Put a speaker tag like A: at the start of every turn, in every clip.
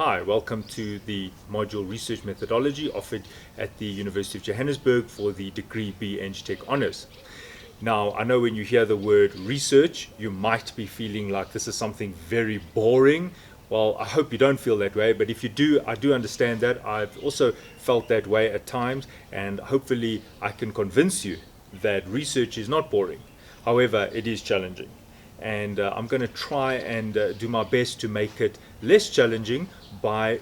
A: Hi, welcome to the module Research Methodology offered at the University of Johannesburg for the Degree B Eng Tech Honours. Now, I know when you hear the word research, you might be feeling like this is something very boring. Well, I hope you don't feel that way, but if you do, I do understand that. I've also felt that way at times, and hopefully I can convince you that research is not boring. However, it is challenging. And I'm going to try and do my best to make it less challenging by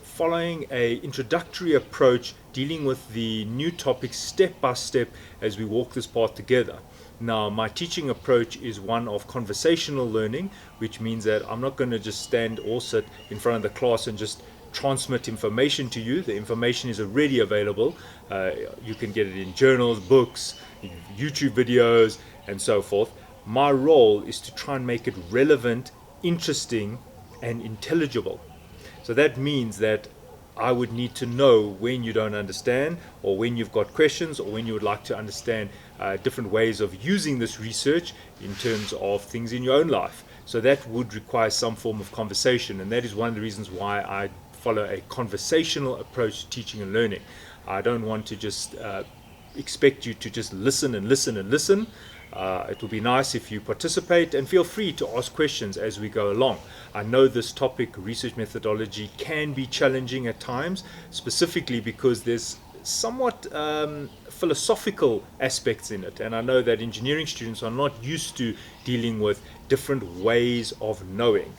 A: following an introductory approach, dealing with the new topics step by step as we walk this path together. Now, my teaching approach is one of conversational learning, which means that I'm not going to just stand or sit in front of the class and just transmit information to you. The information is already available. You can get it in journals, books, YouTube videos, and so forth. My role is to try and make it relevant, interesting, and intelligible. So that means that I would need to know when you don't understand, or when you've got questions, or when you would like to understand different ways of using this research in terms of things in your own life. So that would require some form of conversation, and that is one of the reasons why I follow a conversational approach to teaching and learning. I don't want to just expect you to just listen and listen and listen. It will be nice if you participate, and feel free to ask questions as we go along. I know this topic, research methodology, can be challenging at times, specifically because there's somewhat philosophical aspects in it, and I know that engineering students are not used to dealing with different ways of knowing.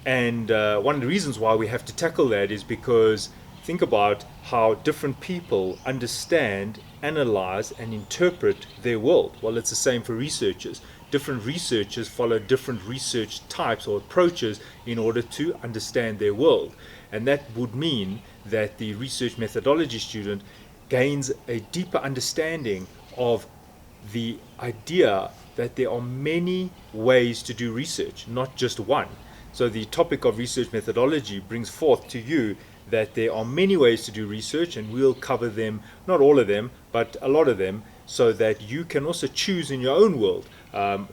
A: And one of the reasons why we have to tackle that is because think about how different people understand, analyze, and interpret their world. Well, it's the same for researchers. Different researchers follow different research types or approaches in order to understand their world. And that would mean that the research methodology student gains a deeper understanding of the idea that there are many ways to do research, not just one. So the topic of research methodology brings forth to you that there are many ways to do research, and we'll cover them, not all of them, but a lot of them, so that you can also choose in your own world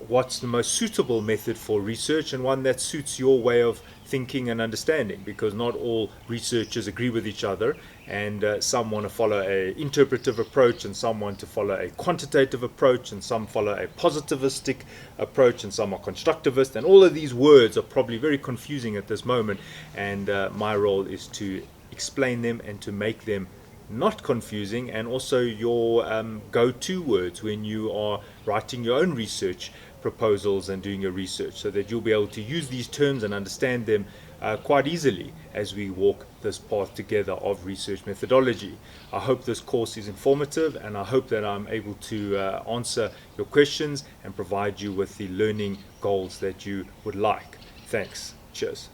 A: what's the most suitable method for research, and one that suits your way of thinking and understanding, because not all researchers agree with each other, and some want to follow an interpretive approach, and some want to follow a quantitative approach, and some follow a positivistic approach, and some are constructivist, and all of these words are probably very confusing at this moment, and my role is to explain them and to make them not confusing, and also your go-to words when you are writing your own research proposals and doing your research, so that you'll be able to use these terms and understand them quite easily as we walk this path together of research methodology. I hope this course is informative, and I hope that I'm able to answer your questions and provide you with the learning goals that you would like. Thanks. Cheers.